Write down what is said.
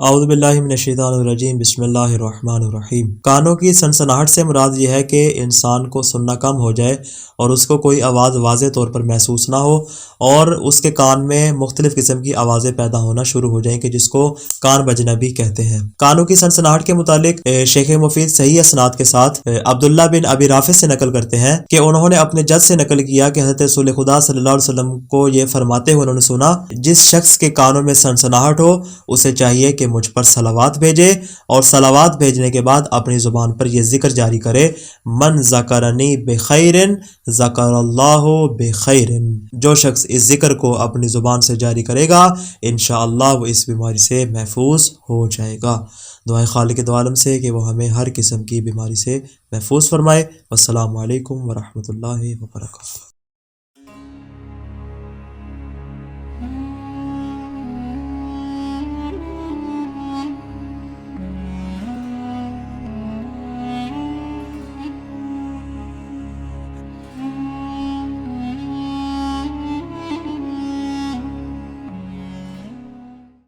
اعوذ باللہ من الشیطان الرجیم، بسم اللہ الرحمن الرحیم۔ کانوں کی سنسناہٹ سے مراد یہ ہے کہ انسان کو سننا کم ہو جائے اور اس کو کوئی آواز واضح طور پر محسوس نہ ہو اور اس کے کان میں مختلف قسم کی آوازیں پیدا ہونا شروع ہو جائیں کہ جس کو کان بجنا بھی کہتے ہیں۔ کانوں کی سنسناہٹ کے متعلق شیخ مفید صحیح اسناد کے ساتھ عبداللہ بن ابی رافع سے نقل کرتے ہیں کہ انہوں نے اپنے جد سے نقل کیا کہ حضرت رسول خدا صلی اللہ علیہ وسلم کو یہ فرماتے ہوئے انہوں نے سنا، جس شخص کے کانوں میں سنسناہٹ ہو اسے چاہیے کہ مجھ پر صلوات بھیجے اور صلوات بھیجنے کے بعد اپنی زبان پر یہ ذکر جاری کرے، من ذکرنی بخیر ذکر اللہ بخیر۔ جو شخص اس ذکر کو اپنی زبان سے جاری کرے گا انشاءاللہ وہ اس بیماری سے محفوظ ہو جائے گا۔ دعائیں خالق دو عالم سے کہ وہ ہمیں ہر قسم کی بیماری سے محفوظ فرمائے۔ والسلام علیکم ورحمۃ اللہ وبرکاتہ۔